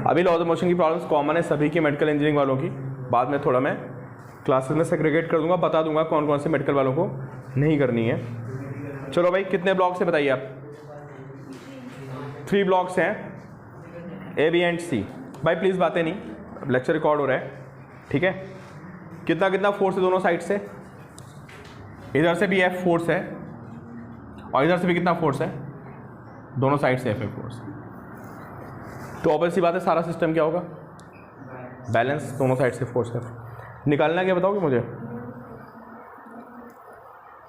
अभी laws of motion की problems common है सभी की मेडिकल इंजीनियरिंग वालों की। बाद में थोड़ा मैं क्लासेस में सेग्रीगेट कर दूंगा, बता दूंगा कौन कौन से मेडिकल वालों को नहीं करनी है। चलो भाई, कितने ब्लॉक्स हैं बताइए आप? 3 ब्लॉक्स हैं, ए बी एंड सी। भाई प्लीज़ बातें नहीं, लेक्चर रिकॉर्ड हो रहा है, ठीक है? कितना कितना फोर्स है दोनों साइड से? इधर से भी एफ फोर्स है और इधर से भी कितना फोर्स है? दोनों साइड से एफ फोर्स है। तो ऑब्वियस सी बात है, सारा सिस्टम क्या होगा? बैलेंस, दोनों साइड से फोर्स है। निकालना क्या बताओगे मुझे?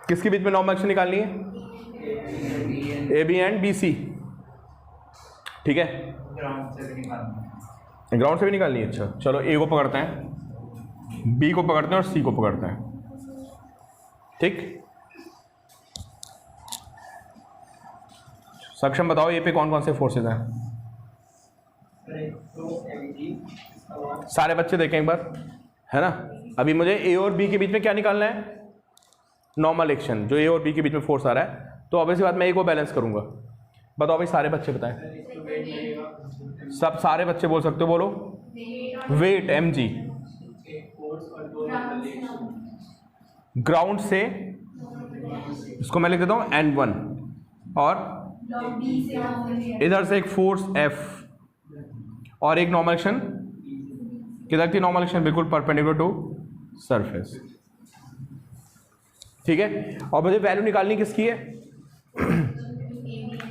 किसके बीच में नॉर्मल एक्शन निकालनी है? A B and B C, ठीक है? ग्राउंड से भी निकालनी है। अच्छा चलो, ए को पकड़ते हैं, बी को पकड़ते हैं और सी को पकड़ते हैं, ठीक? सक्षम बताओ ए पे कौन कौन से फोर्सेज हैं? सारे बच्चे देखें एक बार, है ना? अभी मुझे ए और बी के बीच में क्या निकालना है? नॉर्मल एक्शन, जो ए और बी के बीच में फोर्स आ रहा है। तो ऑब्वियस बात, मैं ए को बैलेंस करूंगा। बताओ भाई, सारे बच्चे बताएं, सब सारे बच्चे बोल सकते हो, बोलो। वेट एम जी, ग्राउंड से, इसको मैं लिख देता हूं N1, और इधर से एक फोर्स F और एक नॉर्मल एक्शन। किधर थी नॉर्मल एक्शन? बिल्कुल परपेंडिकुलर टू सरफेस, ठीक है? और मुझे वैल्यू निकालनी किसकी है?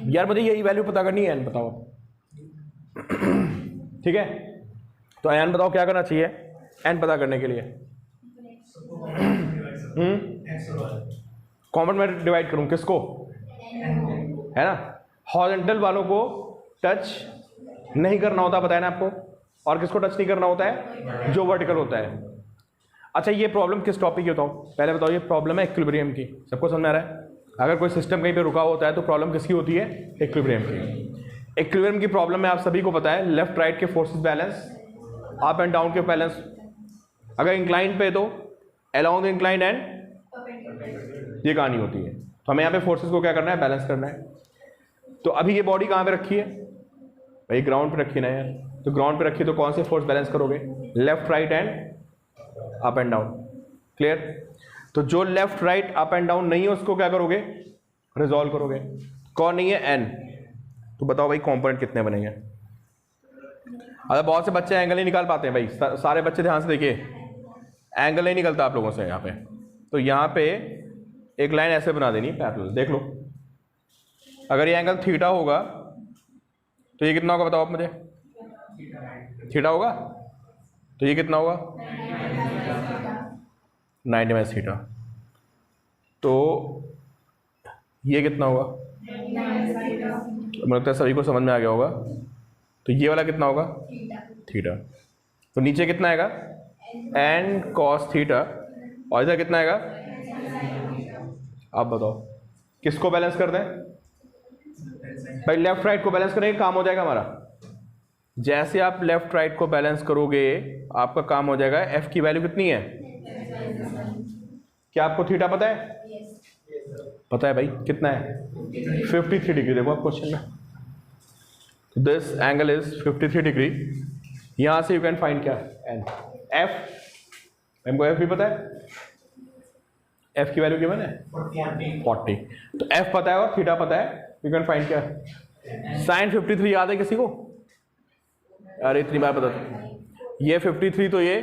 यार मुझे यही वैल्यू पता करनी है, एन बताओ, ठीक है? तो एन बताओ क्या करना चाहिए एन पता करने के लिए? कॉमन में डिवाइड करूं किसको? है ना? हॉरिजॉन्टल वालों को टच नहीं करना होता, बताया ना आपको, और किसको टच नहीं करना होता है? जो वर्टिकल होता है। अच्छा, ये प्रॉब्लम किस टॉपिक की बताओ? पहले बताओ, ये प्रॉब्लम है इक्विलिब्रियम की। सबको समझ आ रहा है? अगर कोई सिस्टम कहीं पे रुका होता है तो प्रॉब्लम किसकी होती है? इक्विलिब्रियम की। इक्विलिब्रियम की प्रॉब्लम में आप सभी को पता है, लेफ्ट राइट के forces balance, up and down के बैलेंस। अगर इंक्लाइन पे तो अलोंग द इंक्लाइन एंड, ये कहानी होती है। तो हमें यहाँ पे फोर्सेस को क्या करना है? बैलेंस करना है। तो अभी ये बॉडी कहाँ पे रखी है भाई? ग्राउंड पे रखी ना यार। तो ग्राउंड पे रखी तो कौन से फोर्स बैलेंस करोगे? Left right and up and down. Clear? तो जो left right up and down नहीं है उसको क्या करोगे? रिजॉल्व करोगे। कौन नहीं है? एन। तो बताओ भाई, कंपोनेंट कितने बनेंगे? अगर बहुत से बच्चे एंगल नहीं निकाल पाते हैं भाई, सारे बच्चे ध्यान से देखिए, एंगल नहीं निकलता आप लोगों से यहाँ पे। तो यहाँ पे एक लाइन ऐसे बना देनी पैरेलल, देख लो। अगर ये एंगल थीटा होगा तो ये कितना होगा बताओ आप मुझे? थीटा होगा तो ये कितना होगा? 90 माइनस थीटा। तो ये कितना होगा? मुझे लगता है सभी को समझ में आ गया होगा। तो ये वाला कितना होगा? थीटा। तो नीचे कितना आएगा? एन कॉस थीटा, और इधर कितना आएगा? आप बताओ किसको बैलेंस कर दें भाई? लेफ्ट राइट को बैलेंस करेंगे, काम हो जाएगा हमारा। जैसे आप लेफ्ट राइट को बैलेंस करोगे आपका काम हो जाएगा। एफ की वैल्यू कितनी है? क्या आपको थीटा पता है? पता है भाई, कितना है? 53 डिग्री। देखो आप क्वेश्चन में, दिस एंगल इज 53 डिग्री। यहां से यू कैन फाइंड क्या? एन। एफ, हमको एफ भी पता है। एफ की वैल्यू गिवन है 40। तो एफ पता है और थीटा पता है, यू कैन फाइंड क्या? साइन 53 याद है किसी को? अरे इतनी बार बता, ये 53 तो ये,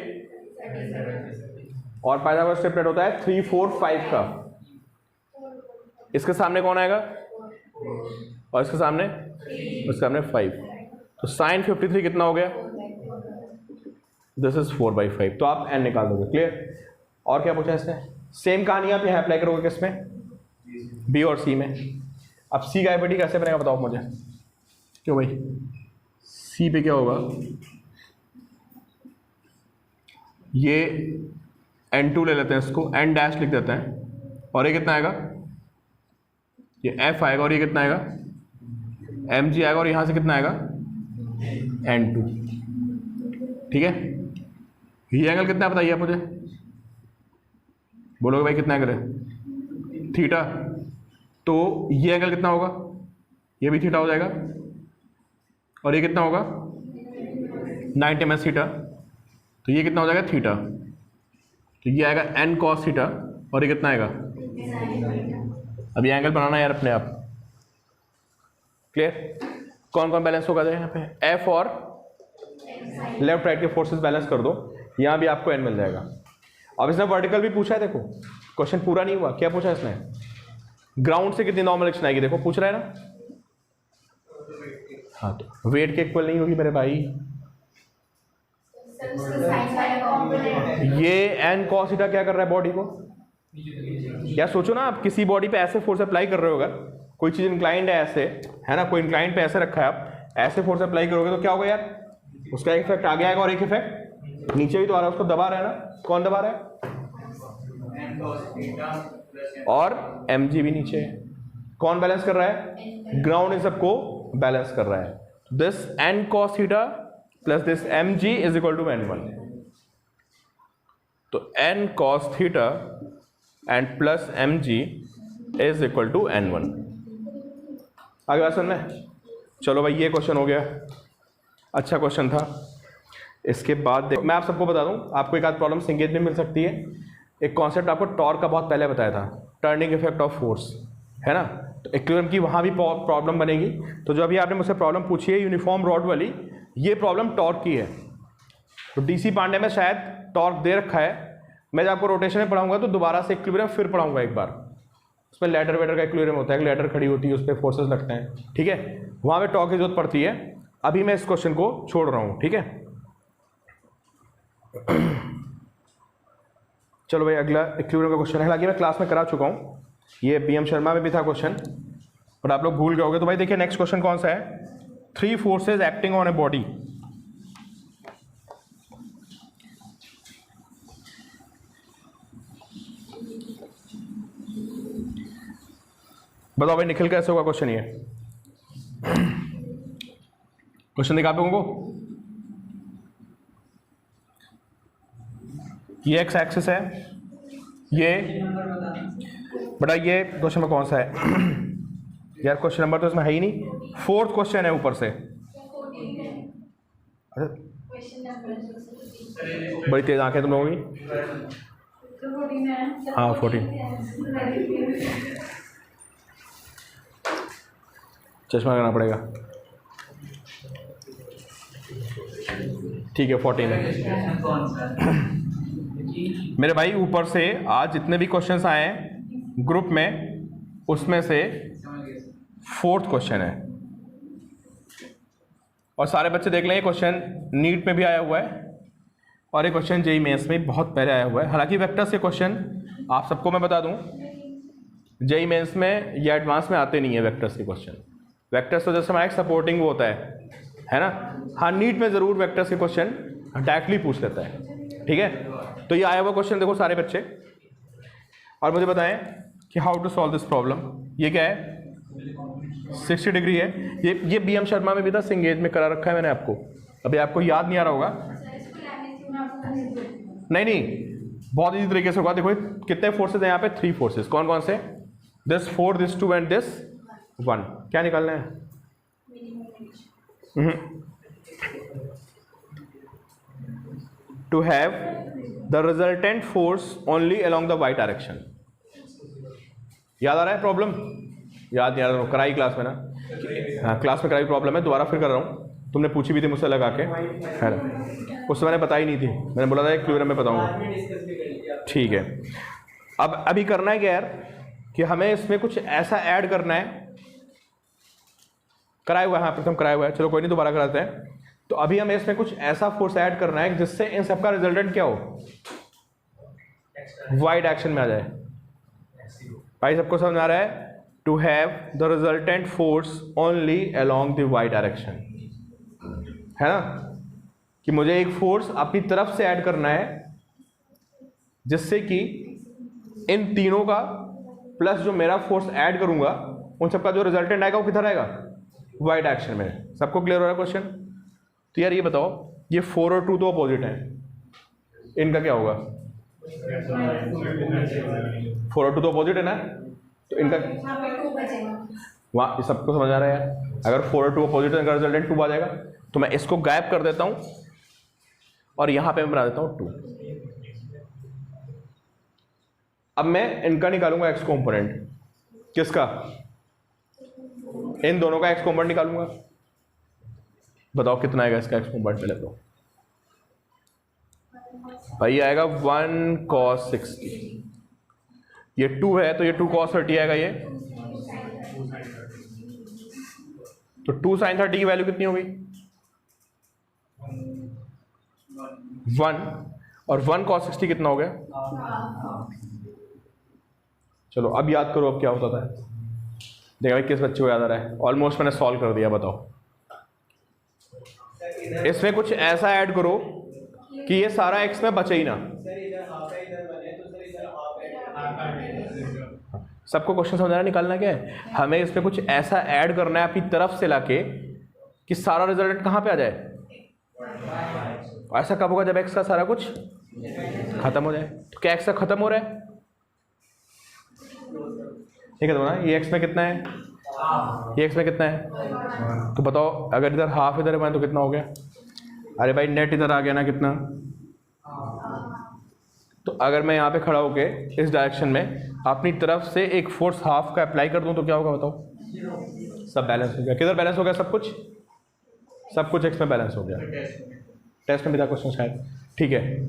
और पाइथागोरस स्टेपलेट होता है 3 4 5 का। इसके सामने कौन आएगा? और इसके सामने? इसके सामने 5। तो साइन 53 कितना हो गया? This is 4/5। तो आप एन निकाल दोगे। क्लियर? और क्या पूछा इसने? सेम कहानी आप यहाँ अप्लाई करोगे किसमें? बी और सी में। अब सी का आईपीटी कैसे बनेगा बताओ मुझे? क्यों भाई? सी पे क्या होगा? ये N2 ले लेते हैं, इसको N डैश लिख देते हैं, और ये कितना आएगा, ये F आएगा, और ये कितना आएगा mg आएगा, और यहाँ से कितना आएगा N2। ठीक है, ये एंगल कितना है बताइए आप मुझे, बोलोगे भाई कितना एंगल है, थीटा, तो ये एंगल कितना होगा, ये भी थीटा हो जाएगा, और ये कितना होगा 90 माइनस थीटा, तो ये कितना हो जाएगा थीटा, तो ये आएगा n cos थीटा, और ये कितना आएगा, अब ये एंगल बनाना है यार अपने आप। क्लियर, कौन कौन बैलेंस होगा यहाँ पे, F और लेफ्ट राइट के फोर्सेस बैलेंस कर दो, यहाँ भी आपको n मिल जाएगा। अब इसने वर्टिकल भी पूछा है, देखो क्वेश्चन पूरा नहीं हुआ, क्या पूछा इसने, ग्राउंड से कितनी नॉर्मल एक्शन आएगी, देखो पूछ रहा है ना, हाँ तो वेट के इक्वल नहीं होगी मेरे भाई, ये n cos थीटा क्या कर रहा है बॉडी को, या सोचो ना आप किसी बॉडी पे ऐसे फोर्स अप्लाई कर रहे हो, अगर कोई चीज इंक्लाइंड है ऐसे, है ना, कोई इंक्लाइंड पे ऐसे रखा है, आप ऐसे फोर्स अप्लाई करोगे तो क्या होगा यार, उसका एक इफेक्ट आगे आएगा और एक इफेक्ट नीचे भी तो आ रहा है, उसको दबा रहा है ना, कौन दबा रहा है, और mg भी नीचे है, कौन बैलेंस कर रहा है, ग्राउंड इन सबको बैलेंस कर रहा है, this n cos theta plus this mg is equal to n1, तो n cos theta and plus mg is equal to n1। आगे बात सुनना है, चलो भाई ये क्वेश्चन हो गया, अच्छा क्वेश्चन था। इसके बाद मैं आप सबको बता दूं, आपको एक आध प्रॉब्लम संगीत में मिल सकती है। एक कॉन्सेप्ट आपको टॉर्क का बहुत पहले बताया था, टर्निंग इफेक्ट ऑफ फोर्स, है ना, तो इक्विलिब्रियम की वहाँ भी प्रॉब्लम बनेगी। तो जो अभी आपने मुझसे प्रॉब्लम पूछी है यूनिफॉर्म रॉड वाली, ये प्रॉब्लम टॉर्क की है। तो डीसी पांडे में शायद टॉर्क दे रखा है, मैं जब आपको रोटेशन में पढ़ाऊंगा तो दोबारा से इक्विलिब्रियम फिर पढ़ाऊंगा एक बार, उसमें लैडर वेडर का इक्विलिब्रियम होता है, लैडर खड़ी होती है, उस पर फोर्सेस लगते हैं, ठीक है, वहाँ पे टॉर्क की जरूरत पड़ती है। अभी मैं इस क्वेश्चन को छोड़ रहा हूँ, ठीक है। चलो भाई अगला इक्विलिब्रियम का क्वेश्चन है, हालांकि मैं क्लास में करा चुका हूँ, ये BM शर्मा में भी था क्वेश्चन, और आप लोग भूल गए होगे। तो भाई देखिए नेक्स्ट क्वेश्चन कौन सा है, 3 forces acting on a body. बताओ भाई निखिल कैसे होगा क्वेश्चन, ये क्वेश्चन दिखा पे को, ये एक्स एक्सिस है, ये बड़ा, ये क्वेश्चन में कौन सा है यार, क्वेश्चन नंबर तो इसमें है ही नहीं, 4th क्वेश्चन है ऊपर से। बड़ी तेज आंखें तुम लोगों की, हाँ 14, चश्मा लगाना पड़ेगा, ठीक है 14 है मेरे भाई। ऊपर से आज जितने भी क्वेश्चंस आए हैं ग्रुप में, उसमें से 4th क्वेश्चन है, और सारे बच्चे देख लें, ये क्वेश्चन नीट में भी आया हुआ है, और ये क्वेश्चन जेईई मेंस में बहुत पहले आया हुआ है। हालांकि वेक्टर्स के क्वेश्चन आप सबको मैं बता दूं, जेईई मेंस में या एडवांस में आते नहीं है वेक्टर्स के क्वेश्चन। वेक्टर्स तो जैसे हमारा एक सपोर्टिंग वो होता है ना, हाँ नीट में ज़रूर वेक्टर्स के क्वेश्चन डायरेक्टली पूछ लेता है, ठीक है। तो ये आया हुआ क्वेश्चन देखो सारे बच्चे, और मुझे बताएं कि how to solve this problem. ये क्या है, 60 डिग्री है, ये BM शर्मा में भी था, सिंगेज में करा रखा है मैंने आपको, अभी आपको याद नहीं आ रहा होगा। नहीं, बहुत इजी तरीके से होगा। देखो कितने फोर्सेज हैं यहाँ पे, 3 फोर्सेज, कौन कौन से, दिस 4, दिस 2 एंड दिस 1। क्या निकालना है, to have the resultant force only along the Y direction. याद आ रहा है प्रॉब्लम, याद नहीं आ रहा, कराई क्लास में ना, हाँ क्लास में कराई प्रॉब्लम है, दोबारा फिर कर रहा हूँ, तुमने पूछी भी थी मुझसे लगा के, है ना, उससे मैंने बताई नहीं थी, मैंने बोला था क्लियर में बताऊंगा, ठीक है। अब अभी करना है क्या यार, कि हमें इसमें कुछ ऐसा ऐड करना है, कराया हुआ है, हाँ प्रथम कराया हुआ है, चलो कोई नहीं दोबारा कराते हैं। तो अभी हमें इसमें कुछ ऐसा फोर्स ऐड करना है जिससे इन सबका रिजल्टेंट क्या हो, वाई डायरेक्शन में आ जाए। भाई सबको समझ आ रहा है, to have the resultant force only along the Y direction, है ना, कि मुझे एक फोर्स अपनी तरफ से ऐड करना है जिससे कि इन तीनों का प्लस जो मेरा फोर्स ऐड करूंगा उन सबका जो रिजल्टेंट आएगा वो किधर आएगा, वाई डायरेक्शन में। सबको क्लियर हो रहा है क्वेश्चन? तो यार ये बताओ, ये 4 और 2 तो अपोजिट हैं, इनका क्या होगा? 4 और 2 तो अपोजिट है ना, तो इनका वहाँ सबको समझ आ रहा है? अगर 4 और 2 अपोजिट है, इनका रिजल्टेंट 2 आ जाएगा। तो मैं इसको गायब कर देता हूं और यहां पे मैं बना देता हूं 2। अब मैं इनका निकालूंगा एक्स कॉम्पोनेंट। किसका? इन दोनों का एक्स कॉम्पोनेंट निकालूंगा। बताओ कितना आएगा इसका एक्स कॉम्पोनेंट? पहले तो भाई आएगा 1 cos 60, ये 2 है तो ये 2 cos 30 आएगा ये, तो 2 sin 30 की वैल्यू कितनी होगी? 1, और 1 cos 60 कितना हो गया? चलो अब याद करो अब क्या होता था। देखा भाई किस बच्चे को याद आ रहा है? ऑलमोस्ट मैंने सॉल्व कर दिया। बताओ इसमें कुछ ऐसा ऐड करो कि ये सारा एक्स में बचे ही ना। सबको क्वेश्चन समझ आ रहा है? निकालना क्या है हमें? इसमें कुछ ऐसा ऐड करना है अपनी तरफ से लाके कि सारा रिजल्ट कहां पे आ जाए? ऐसा कब होगा? जब एक्स का सारा कुछ खत्म हो जाए। तो क्या एक्स का खत्म हो रहा है? ठीक है तो ना, ये एक्स में कितना है, ये एक्स में कितना है? तो बताओ अगर इधर हाफ इधर है तो कितना हो गया? अरे भाई नेट इधर आ गया ना कितना? तो अगर मैं यहाँ पे खड़ा होके इस डायरेक्शन में अपनी तरफ से एक फोर्स हाफ का अप्लाई कर दूं तो क्या होगा बताओ? सब बैलेंस हो गया। किधर बैलेंस हो गया? सब कुछ एक्स में बैलेंस हो गया। टेस्ट में भी था क्वेश्चन शायद। ठीक है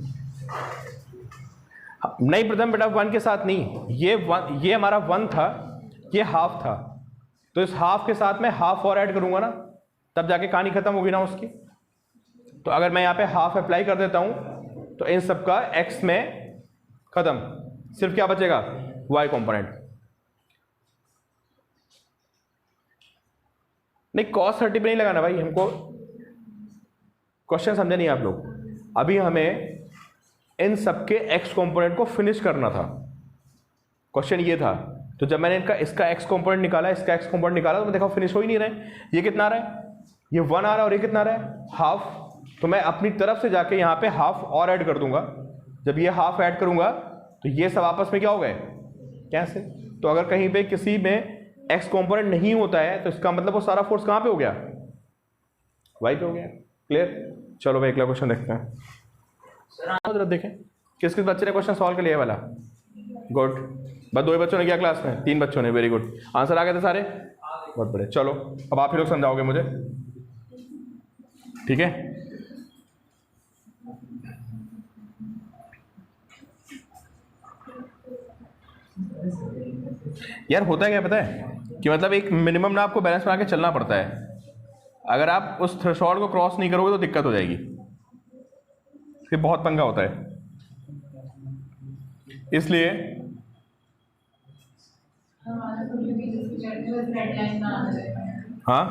नहीं प्रथम बेटा 1 के साथ नहीं, ये हमारा 1 था, ये हाफ था, तो इस हाफ के साथ मैं हाफ और ऐड करूंगा ना, तब जाके कहानी खत्म होगी ना उसकी। तो अगर मैं यहाँ पे हाफ अप्लाई कर देता हूं तो इन सब का एक्स में खत्म, सिर्फ क्या बचेगा? Y component. नहीं cos 30 पे नहीं लगाना भाई हमको। क्वेश्चन समझे नहीं आप लोग? अभी हमें इन सबके एक्स कंपोनेंट को फिनिश करना था। क्वेश्चन ये था। तो जब मैंने इसका एक्स कंपोनेंट निकाला, इसका एक्स कंपोनेंट निकाला, तो मैं देखा फिनिश हो ही नहीं रहे। ये कितना आ रहा है? ये 1 आ रहा है, और ये कितना आ रहा है? हाफ। तो मैं अपनी तरफ से जाके यहाँ पे हाफ और ऐड कर दूंगा। जब ये हाफ ऐड करूंगा तो ये सब आपस में क्या हो गए? कैंसिल। तो अगर कहीं पे किसी में एक्स कंपोनेंट नहीं होता है तो इसका मतलब वो सारा फोर्स कहाँ पे हो गया? वाई पे हो गया। क्लियर? चलो भाई अगला क्वेश्चन देखते हैं। जरा देखें किस किस बच्चे ने क्वेश्चन सॉल्व कर लिया वाला। गुड। बस 2 ही बच्चों ने किया क्लास में? 3 बच्चों ने। Very good. आंसर आ गए थे सारे? बहुत बढ़िया। चलो अब आप ही लोग समझाओगे मुझे, ठीक है? यार होता है क्या पता है कि मतलब एक मिनिमम ना आपको बैलेंस बना के चलना पड़ता है। अगर आप उस थ्रेशोल्ड को क्रॉस नहीं करोगे तो दिक्कत हो जाएगी, फिर बहुत पंगा होता है। इसलिए हाँ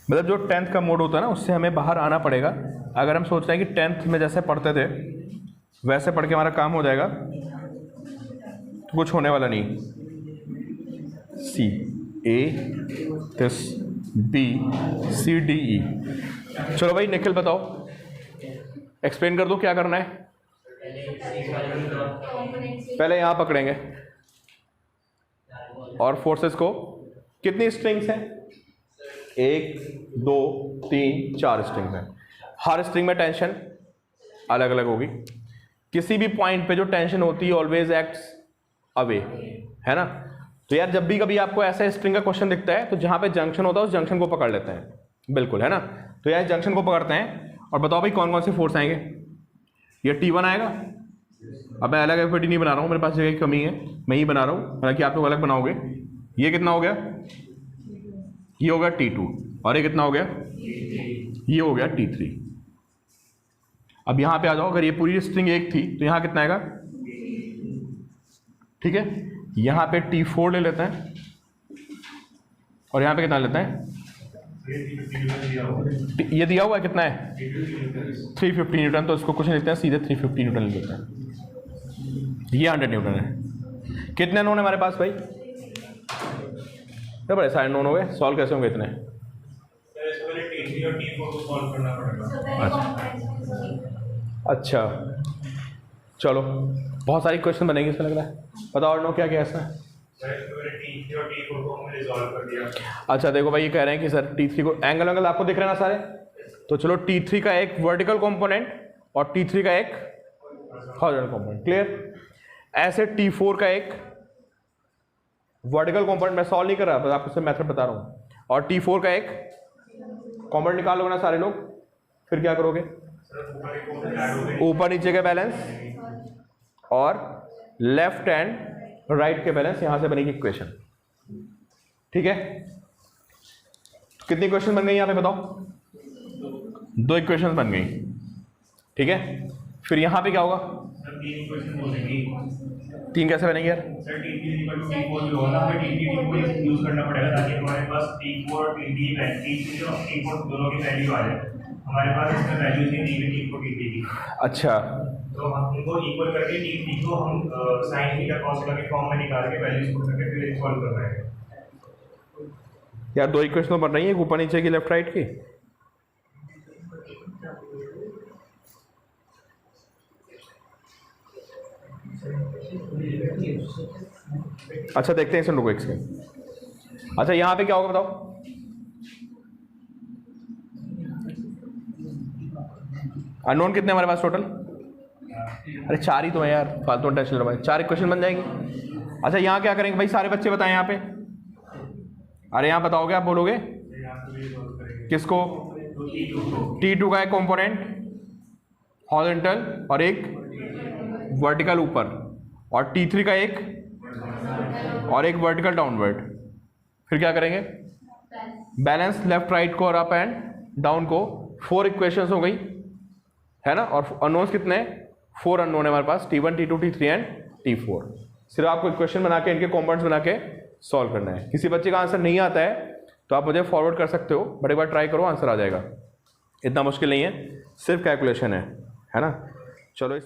मतलब जो 10th का मोड होता है ना, उससे हमें बाहर आना पड़ेगा। अगर हम सोच रहे हैं कि 10th में जैसे पढ़ते थे वैसे पढ़ के हमारा काम हो जाएगा तो कुछ होने वाला नहीं। C A this B C D E। चलो भाई निखिल बताओ, एक्सप्लेन कर दो क्या करना है। पहले यहाँ पकड़ेंगे और फोर्सेस को, कितनी स्ट्रिंग्स हैं? 1 2 3 4 स्ट्रिंग है। हर स्ट्रिंग में टेंशन अलग अलग होगी। किसी भी पॉइंट पे जो टेंशन होती है ऑलवेज एक्ट्स अवे, है ना? तो यार जब भी कभी आपको ऐसा स्ट्रिंग का क्वेश्चन दिखता है तो जहां पे जंक्शन होता है उस जंक्शन को पकड़ लेते हैं, बिल्कुल, है ना? तो यार जंक्शन को पकड़ते हैं और बताओ भाई कौन कौन से फोर्स आएंगे। ये T1 आएगा। अब मैं अलग एक्टिविटी नहीं बना रहा हूँ, मेरे पास जगह की कमी है, मैं ही बना रहा हूँ, हालांकि आप लोग अलग बनाओगे। ये कितना हो गया? ये हो गया T2, और ये कितना हो गया? ये हो गया T3। अब यहां पे आ जाओ, अगर ये पूरी स्ट्रिंग 1 थी तो यहां कितना आएगा? ठीक है, यहां पे T4 ले लेते हैं, और यहाँ पे कितना लेते हैं? ये दिया हुआ है कितना है? 350 न्यूटन, तो इसको कुछ नहीं लिखते हैं, सीधे 350 न्यूटन लिख देते हैं। ये 100 न्यूटन है। कितने नोन है हमारे पास भाई? तो बड़े सारे नोन हो गए, सॉल्व कैसे होंगे इतने? अच्छा चलो, बहुत सारी क्वेश्चन बनेंगे इसमें लग रहा है। बताओ और नो क्या क्या है इसमें? अच्छा देखो भाई, ये कह रहे हैं कि सर T3 को एंगल आपको दिख रहे हैं ना सारे, तो चलो T3 का एक वर्टिकल कंपोनेंट और T3 का एक हॉरिजॉन्टल कंपोनेंट, क्लियर। ऐसे T4 का एक वर्टिकल कंपोनेंट, मैं सॉल्व नहीं कर रहा, बस आपको सिर्फ मेथड बता रहा हूँ, और T4 का एक कंपोनेंट निकालोगे ना सारे लोग, फिर क्या करोगे? ऊपर नीचे के बैलेंस और लेफ्ट एंड राइट के बैलेंस, यहां से बनेगी इक्वेशन, ठीक है। कितनी क्वेश्चन बन गई यहां पे बताओ? 2 इक्वेशन बन गई, ठीक है। फिर यहां पे क्या होगा? 3 कैसे बनेंगे यार? अच्छा, तो हम इनको इक्वल करके T3 को हम sin थीटा cos थीटा के फॉर्म में निकाल के वैल्यूज पुट करके फिर सॉल्व कर रहे हैं यार। 2 इक्वेशन बन रही है, ऊपर नीचे की, लेफ्ट राइट की। अच्छा देखते हैं इसमें, रुको एक सेकंड। अच्छा यहां पे क्या होगा बताओ? अननोन कितने हमारे पास टोटल? अरे 4 ही तो है यार, फालतू में टेंशन लो भाई, 4 इक्वेशन बन जाएंगी। अच्छा यहाँ क्या करेंगे भाई, सारे बच्चे बताएं यहाँ पे। अरे यहाँ बताओगे, आप बोलोगे किसको? T2 का एक कंपोनेंट हॉरिजॉन्टल और एक वर्टिकल ऊपर, और T3 का एक और एक वर्टिकल डाउनवर्ड। फिर क्या करेंगे? बैलेंस लेफ्ट राइट को और अप एंड डाउन को। 4 इक्वेशंस हो गई है ना, और अननोन्स कितने हैं? 4 अननोन है हमारे पास, T1 T2 T3 and T4। सिर्फ आपको इक्वेशन बना के, इनके कॉम्पोनेंट्स बना के सॉल्व करना है। किसी बच्चे का आंसर नहीं आता है तो आप मुझे फॉरवर्ड कर सकते हो, बट एक बार ट्राई करो, आंसर आ जाएगा। इतना मुश्किल नहीं है, सिर्फ कैलकुलेशन है ना। चलो